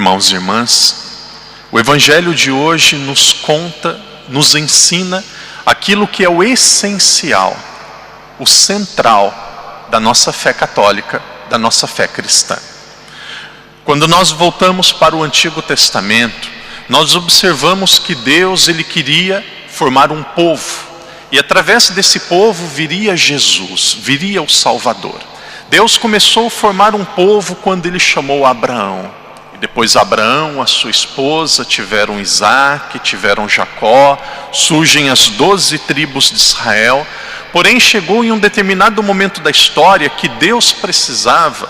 Irmãos e irmãs, o Evangelho de hoje nos conta, nos ensina aquilo que é o essencial, o central da nossa fé católica, da nossa fé cristã. Quando nós voltamos para o Antigo Testamento, nós observamos que Deus, Ele queria formar um povo, e através desse povo viria Jesus, viria o Salvador. Deus começou a formar um povo quando Ele chamou Abraão. E depois Abraão, a sua esposa, tiveram Isaac, tiveram Jacó, surgem as 12 tribos de Israel. Porém chegou em um determinado momento da história que Deus precisava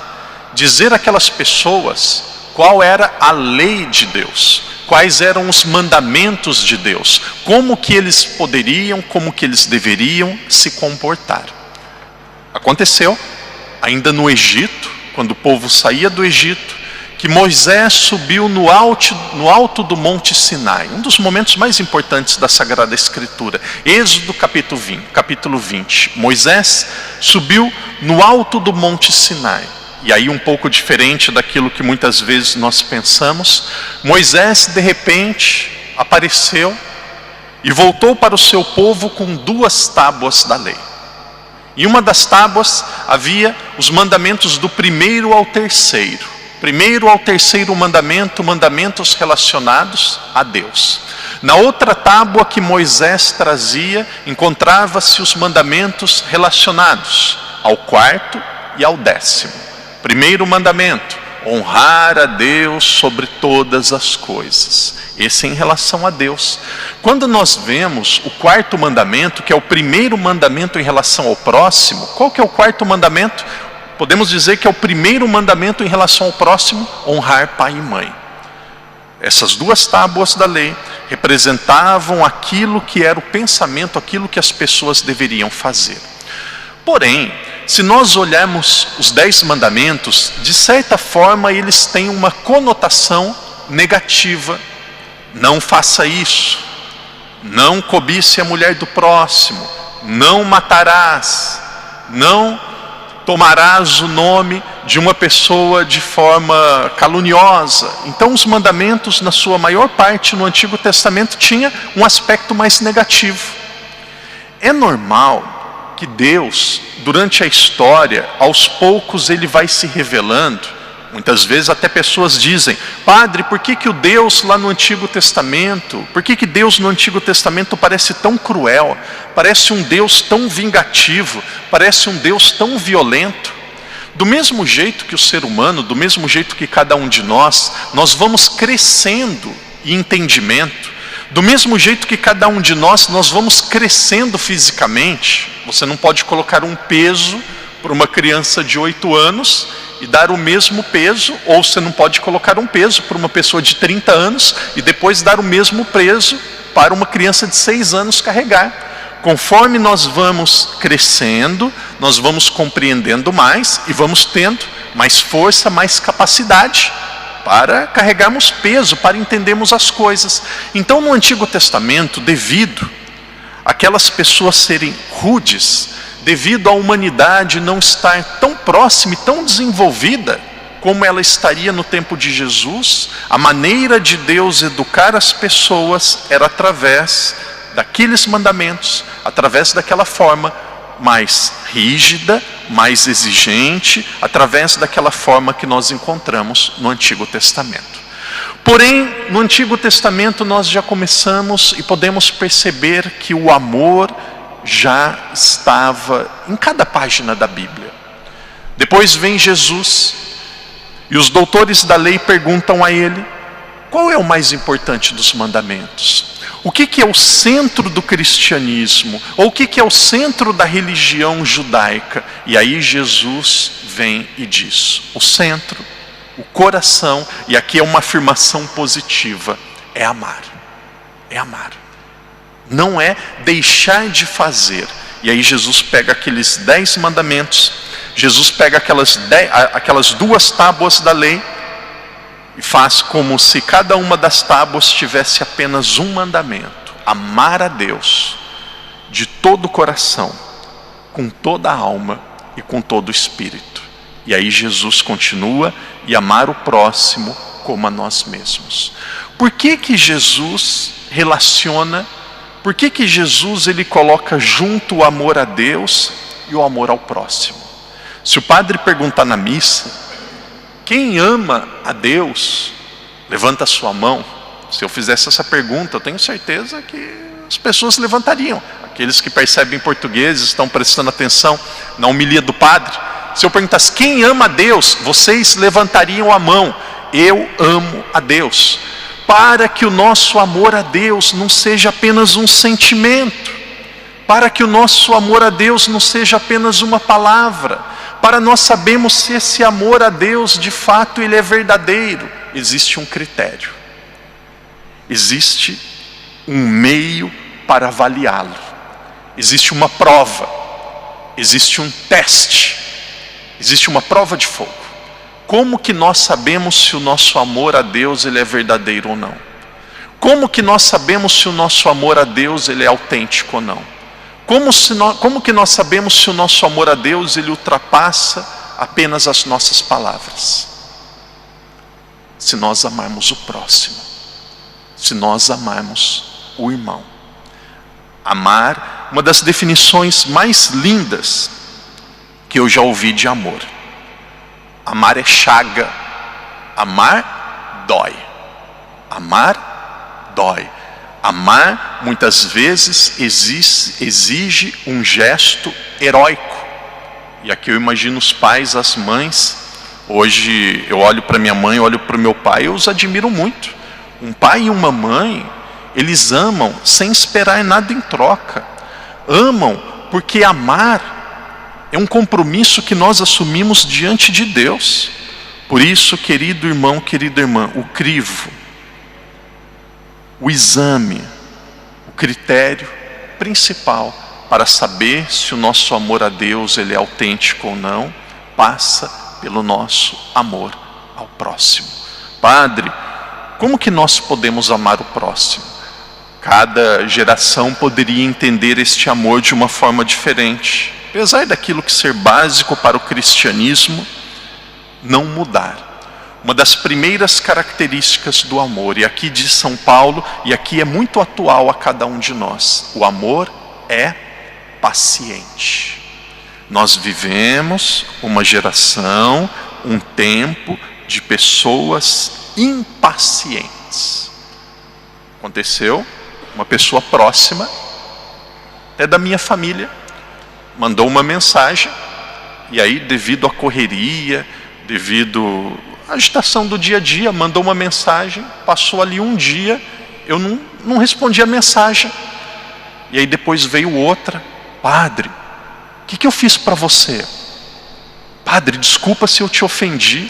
dizer àquelas pessoas qual era a lei de Deus, quais eram os mandamentos de Deus, como que eles poderiam, como que eles deveriam se comportar. Aconteceu ainda no Egito, quando o povo saía do Egito, que Moisés subiu no alto do Monte Sinai, um dos momentos mais importantes da Sagrada Escritura. Êxodo capítulo 20. Moisés subiu no alto do Monte Sinai. E aí um pouco diferente daquilo que muitas vezes nós pensamos, Moisés de repente apareceu e voltou para o seu povo com 2 tábuas da lei. Em uma das tábuas havia os mandamentos do 1º ao 3º. 1º ao 3º mandamento, mandamentos relacionados a Deus. Na outra tábua que Moisés trazia, encontrava-se os mandamentos relacionados ao 4º e ao 10º. 1º mandamento, honrar a Deus sobre todas as coisas. Esse é em relação a Deus. Quando nós vemos o 4º mandamento, que é o 1º mandamento em relação ao próximo, qual que é o 4º mandamento? Podemos dizer que é o 1º mandamento em relação ao próximo, honrar pai e mãe. Essas 2 tábuas da lei representavam aquilo que era o pensamento, aquilo que as pessoas deveriam fazer. Porém, se nós olharmos os 10 mandamentos, de certa forma eles têm uma conotação negativa. Não faça isso, não cobice a mulher do próximo, não matarás, não tomarás o nome de uma pessoa de forma caluniosa. Então os mandamentos, na sua maior parte no Antigo Testamento, tinha um aspecto mais negativo. É normal que Deus, durante a história, aos poucos ele vai se revelando. Muitas vezes até pessoas dizem: padre, por que o Deus lá no Antigo Testamento, por que Deus no Antigo Testamento parece tão cruel, parece um Deus tão vingativo, parece um Deus tão violento? Do mesmo jeito que o ser humano, do mesmo jeito que cada um de nós vamos crescendo em entendimento, do mesmo jeito que cada um de nós vamos crescendo fisicamente. Você não pode colocar um peso para uma criança de 8 anos e dar o mesmo peso, ou você não pode colocar um peso para uma pessoa de 30 anos e depois dar o mesmo peso para uma criança de 6 anos carregar. Conforme nós vamos crescendo, nós vamos compreendendo mais e vamos tendo mais força, mais capacidade para carregarmos peso, para entendermos as coisas. Então no Antigo Testamento, devido àquelas pessoas serem rudes, devido à humanidade não estar tão próxima e tão desenvolvida como ela estaria no tempo de Jesus, a maneira de Deus educar as pessoas era através daqueles mandamentos, através daquela forma mais rígida, mais exigente, através daquela forma que nós encontramos no Antigo Testamento. Porém, no Antigo Testamento nós já começamos e podemos perceber que o amor já estava em cada página da Bíblia. Depois vem Jesus e os doutores da lei perguntam a ele: qual é o mais importante dos mandamentos? O que é o centro do cristianismo? Ou o que é o centro da religião judaica? E aí Jesus vem e diz: o centro, o coração, e aqui é uma afirmação positiva, é amar. É amar. Não é deixar de fazer. E aí Jesus pega aqueles 10 mandamentos, Jesus pega aquelas 2 tábuas da lei e faz como se cada uma das tábuas tivesse apenas um mandamento: amar a Deus de todo o coração, com toda a alma e com todo o espírito. E aí Jesus continua: e amar o próximo como a nós mesmos. Por que que Jesus relaciona, por que que Jesus ele coloca junto o amor a Deus e o amor ao próximo? Se o padre perguntar na missa, quem ama a Deus, levanta a sua mão. Se eu fizesse essa pergunta, eu tenho certeza que as pessoas levantariam. Aqueles que percebem português, estão prestando atenção na homilia do padre. Se eu perguntasse quem ama a Deus, vocês levantariam a mão. Eu amo a Deus. Para que o nosso amor a Deus não seja apenas um sentimento, para que o nosso amor a Deus não seja apenas uma palavra, para nós sabermos se esse amor a Deus de fato ele é verdadeiro, existe um critério, existe um meio para avaliá-lo, existe uma prova, existe um teste, existe uma prova de fogo. Como que nós sabemos se o nosso amor a Deus ele é verdadeiro ou não? Como que nós sabemos se o nosso amor a Deus ele é autêntico ou não? Como que nós sabemos se o nosso amor a Deus ele ultrapassa apenas as nossas palavras? Se nós amarmos o próximo, se nós amarmos o irmão. Amar, uma das definições mais lindas que eu já ouvi de amor. Amar é chaga, amar dói, amar dói. Amar muitas vezes exige um gesto heróico. E aqui eu imagino os pais, as mães. Hoje eu olho para minha mãe, olho para o meu pai, eu os admiro muito. Um pai e uma mãe, eles amam sem esperar nada em troca. Amam porque amar é um compromisso que nós assumimos diante de Deus. Por isso, querido irmão, querida irmã, o crivo, o exame, o critério principal para saber se o nosso amor a Deus ele é autêntico ou não, passa pelo nosso amor ao próximo. Padre, como que nós podemos amar o próximo? Cada geração poderia entender este amor de uma forma diferente. Apesar daquilo que ser básico para o cristianismo não mudar. Uma das primeiras características do amor, e aqui diz São Paulo, e aqui é muito atual a cada um de nós, o amor é paciente. Nós vivemos uma geração, um tempo de pessoas impacientes. Aconteceu, uma pessoa próxima, até da minha família, mandou uma mensagem, e aí devido à correria, devido à agitação do dia a dia, mandou uma mensagem, passou ali um dia, eu não respondi a mensagem, e aí depois veio outra, padre, o que eu fiz para você? Padre, desculpa se eu te ofendi,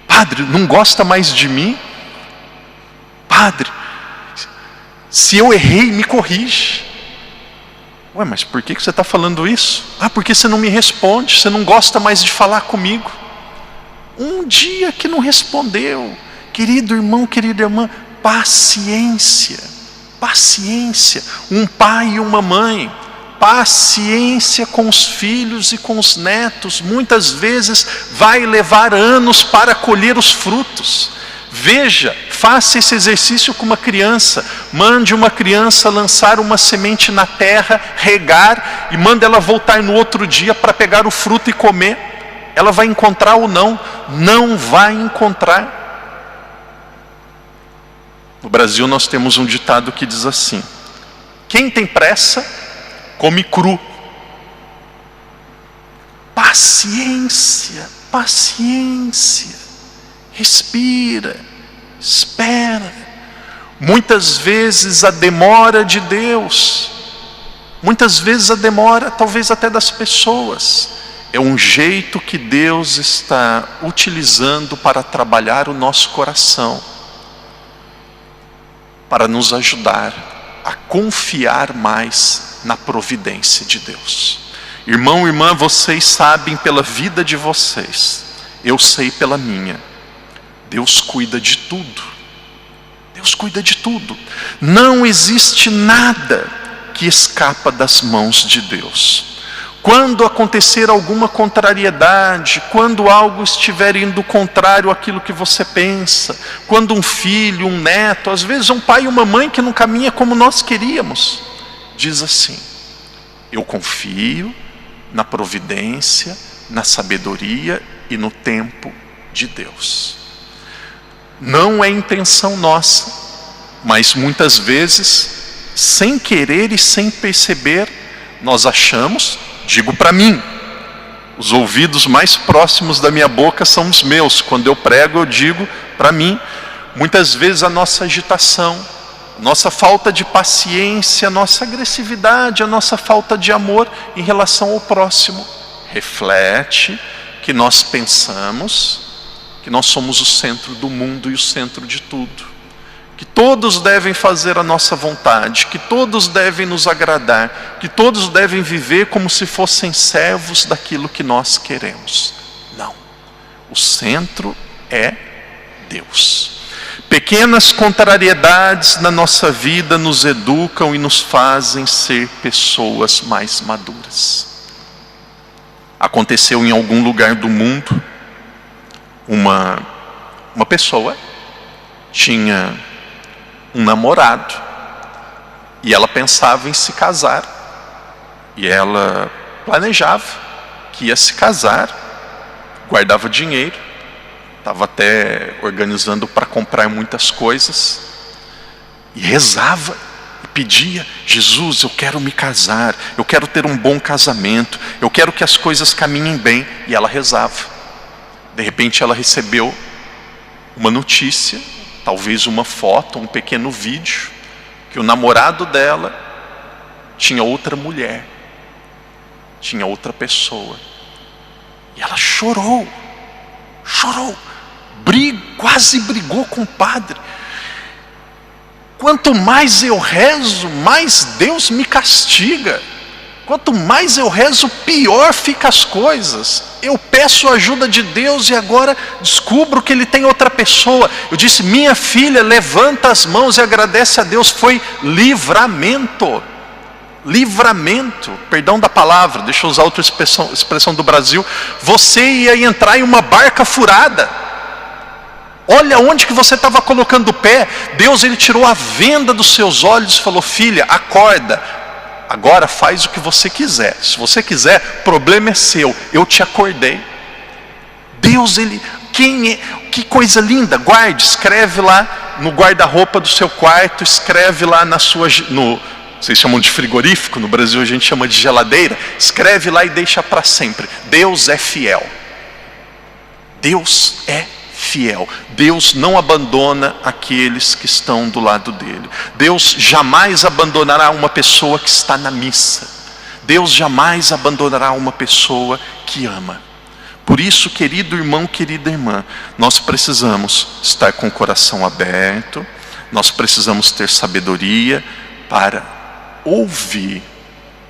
padre, não gosta mais de mim? Padre, se eu errei, me corrige. Ué, mas por que você está falando isso? Ah, porque você não me responde, você não gosta mais de falar comigo. Um dia que não respondeu. Querido irmão, querida irmã, paciência, paciência. Um pai e uma mãe, paciência com os filhos e com os netos. Muitas vezes vai levar anos para colher os frutos. Veja, faça esse exercício com uma criança. Mande uma criança lançar uma semente na terra, regar, e manda ela voltar no outro dia para pegar o fruto e comer. Ela vai encontrar ou não? Não vai encontrar. No Brasil nós temos um ditado que diz assim: quem tem pressa, come cru. Paciência, paciência. Respira, espera. Muitas vezes a demora de Deus, muitas vezes a demora talvez até das pessoas, é um jeito que Deus está utilizando para trabalhar o nosso coração, para nos ajudar a confiar mais na providência de Deus. Irmão, irmã, vocês sabem pela vida de vocês, eu sei pela minha, Deus cuida de tudo. Deus cuida de tudo. Não existe nada que escapa das mãos de Deus. Quando acontecer alguma contrariedade, quando algo estiver indo contrário àquilo que você pensa, quando um filho, um neto, às vezes um pai e uma mãe que não caminha como nós queríamos, diz assim: eu confio na providência, na sabedoria e no tempo de Deus. Não é intenção nossa, mas muitas vezes, sem querer e sem perceber, nós achamos, digo para mim, os ouvidos mais próximos da minha boca são os meus. Quando eu prego, eu digo para mim, muitas vezes a nossa agitação, nossa falta de paciência, a nossa agressividade, a nossa falta de amor em relação ao próximo, reflete que nós pensamos que nós somos o centro do mundo e o centro de tudo, que todos devem fazer a nossa vontade, que todos devem nos agradar, que todos devem viver como se fossem servos daquilo que nós queremos. Não, o centro é Deus. Pequenas contrariedades na nossa vida nos educam e nos fazem ser pessoas mais maduras. Aconteceu em algum lugar do mundo, uma pessoa tinha um namorado e ela pensava em se casar, e ela planejava que ia se casar, guardava dinheiro, estava até organizando para comprar muitas coisas, e rezava e pedia: Jesus, eu quero me casar, eu quero ter um bom casamento, eu quero que as coisas caminhem bem. E ela rezava. De repente ela recebeu uma notícia, talvez uma foto, um pequeno vídeo, que o namorado dela tinha outra mulher, tinha outra pessoa. E ela chorou, quase brigou com o padre. Quanto mais eu rezo, mais Deus me castiga. Quanto mais eu rezo, pior ficam as coisas. Eu peço a ajuda de Deus e agora descubro que Ele tem outra pessoa. Eu disse: minha filha, levanta as mãos e agradece a Deus. Foi livramento. Livramento, perdão da palavra, deixa eu usar outra expressão do Brasil. Você ia entrar em uma barca furada. Olha onde que você estava colocando o pé. Deus, Ele tirou a venda dos seus olhos e falou: filha, acorda. Agora faz o que você quiser. Se você quiser, problema é seu. Eu te acordei. Deus, Ele... Que coisa linda. Guarde, escreve lá no guarda-roupa do seu quarto. Escreve lá na sua... Vocês chamam de frigorífico, no Brasil a gente chama de geladeira. Escreve lá e deixa para sempre. Deus é fiel. Deus é fiel. Deus não abandona aqueles que estão do lado dele. Deus jamais abandonará uma pessoa que está na missa. Deus jamais abandonará uma pessoa que ama. Por isso, querido irmão, querida irmã, nós precisamos estar com o coração aberto, nós precisamos ter sabedoria para ouvir,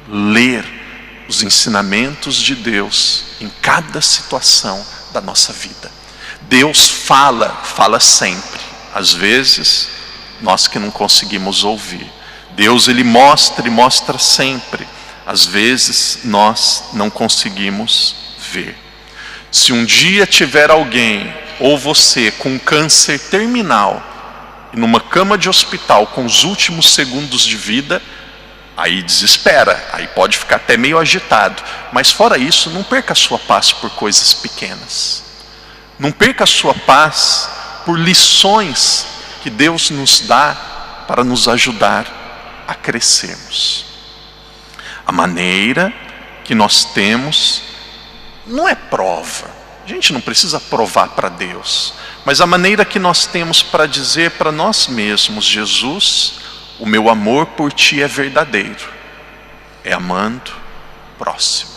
ler os ensinamentos de Deus em cada situação da nossa vida. Deus fala sempre. Às vezes, nós que não conseguimos ouvir. Deus, Ele mostra e mostra sempre. Às vezes, nós não conseguimos ver. Se um dia tiver alguém, ou você, com câncer terminal, numa cama de hospital, com os últimos segundos de vida, aí desespera, aí pode ficar até meio agitado. Mas fora isso, não perca a sua paz por coisas pequenas. Não perca a sua paz por lições que Deus nos dá para nos ajudar a crescermos. A maneira que nós temos não é prova. A gente não precisa provar para Deus. Mas a maneira que nós temos para dizer para nós mesmos: Jesus, o meu amor por Ti é verdadeiro. É amando o próximo.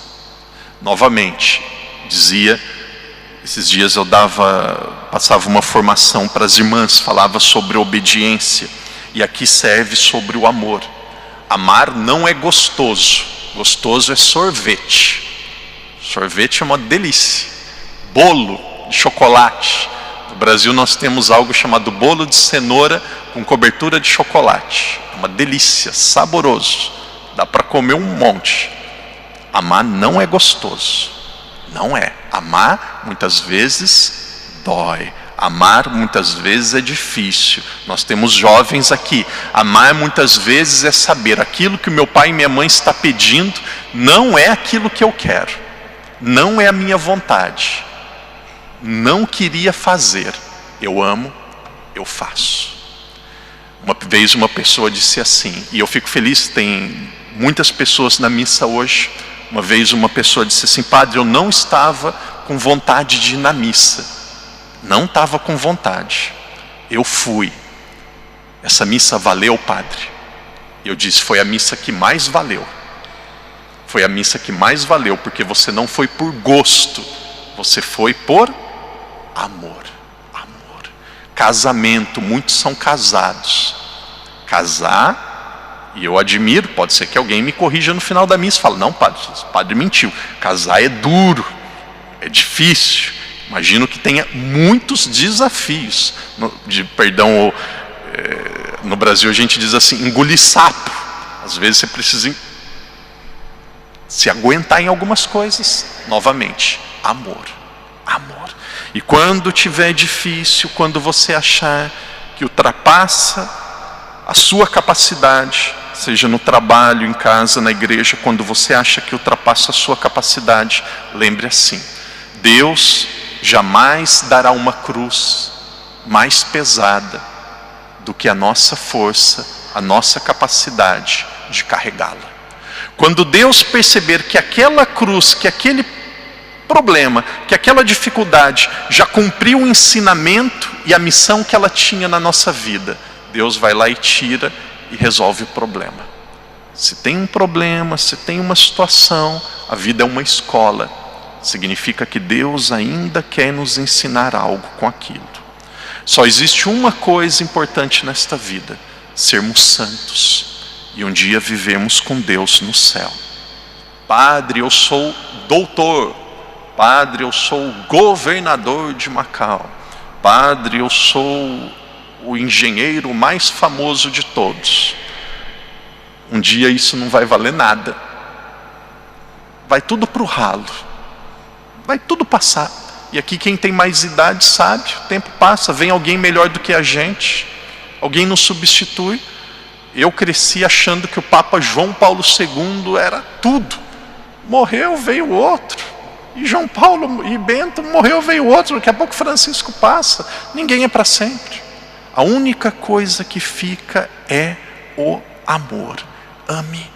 Novamente, dizia... Esses dias eu passava uma formação para as irmãs, falava sobre obediência, e aqui serve sobre o amor. Amar não é gostoso, gostoso é sorvete. Sorvete é uma delícia. Bolo de chocolate. No Brasil nós temos algo chamado bolo de cenoura com cobertura de chocolate. É uma delícia, saboroso. Dá para comer um monte. Amar não é gostoso. Não é. Amar muitas vezes dói. Amar muitas vezes é difícil. Nós temos jovens aqui. Amar muitas vezes é saber aquilo que o meu pai e minha mãe está pedindo não é aquilo que eu quero. Não é a minha vontade. Não queria fazer. Eu amo, eu faço. Uma vez uma pessoa disse assim, e eu fico feliz, tem muitas pessoas na missa hoje. Uma vez uma pessoa disse assim: padre, eu não estava com vontade de ir na missa. Não estava com vontade. Eu fui. Essa missa valeu, padre? Eu disse: foi a missa que mais valeu. Foi a missa que mais valeu, porque você não foi por gosto, você foi por amor. Amor. Casamento, muitos são casados. Casar, e eu admiro, pode ser que alguém me corrija no final da missa e fale: não, padre, o padre mentiu. Casar é duro, é difícil. Imagino que tenha muitos desafios. No Brasil a gente diz assim, engolir sapo. Às vezes você precisa se aguentar em algumas coisas. Novamente, amor, amor. E quando tiver difícil, quando você achar que ultrapassa a sua capacidade, seja no trabalho, em casa, na igreja, quando você acha que ultrapassa a sua capacidade, lembre assim: Deus jamais dará uma cruz mais pesada do que a nossa força, a nossa capacidade de carregá-la. Quando Deus perceber que aquela cruz, que aquele problema, que aquela dificuldade já cumpriu o ensinamento e a missão que ela tinha na nossa vida, Deus vai lá e tira e resolve o problema. Se tem um problema, se tem uma situação, a vida é uma escola. Significa que Deus ainda quer nos ensinar algo com aquilo. Só existe uma coisa importante nesta vida: sermos santos. E um dia vivemos com Deus no céu. Padre, eu sou doutor. Padre, eu sou governador de Macau. Padre, eu sou o engenheiro mais famoso de todos. Um dia isso não vai valer nada. Vai tudo para o ralo. Vai tudo passar. E aqui quem tem mais idade sabe, o tempo passa, vem alguém melhor do que a gente, alguém nos substitui. Eu cresci achando que o Papa João Paulo II era tudo. Morreu, veio outro. E João Paulo e Bento morreu, veio outro. Daqui a pouco Francisco passa. Ninguém é para sempre. A única coisa que fica é o amor. Ame,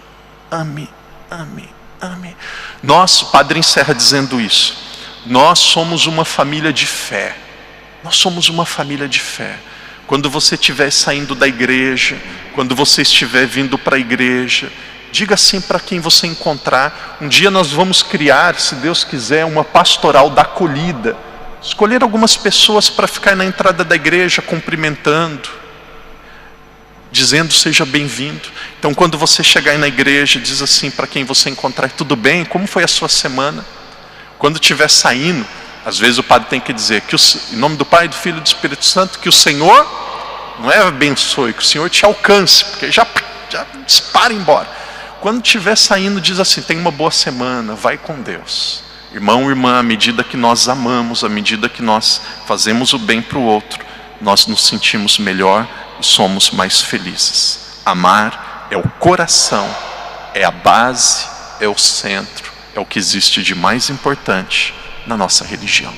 ame, ame, ame. Nós, o padre encerra dizendo isso: nós somos uma família de fé. Nós somos uma família de fé. Quando você estiver saindo da igreja, quando você estiver vindo para a igreja, diga assim para quem você encontrar: um dia nós vamos criar, se Deus quiser, uma pastoral da acolhida. Escolher algumas pessoas para ficar na entrada da igreja cumprimentando, dizendo seja bem-vindo. Então quando você chegar aí na igreja, diz assim para quem você encontrar: tudo bem? Como foi a sua semana? Quando estiver saindo, às vezes o padre tem que dizer que em nome do Pai, do Filho e do Espírito Santo, que o Senhor não é abençoe, que o Senhor te alcance, porque já dispara embora. Quando estiver saindo, diz assim: tenha uma boa semana, vai com Deus. Irmão, irmã, à medida que nós amamos, à medida que nós fazemos o bem para o outro, nós nos sentimos melhor e somos mais felizes. Amar é o coração, é a base, é o centro, é o que existe de mais importante na nossa religião.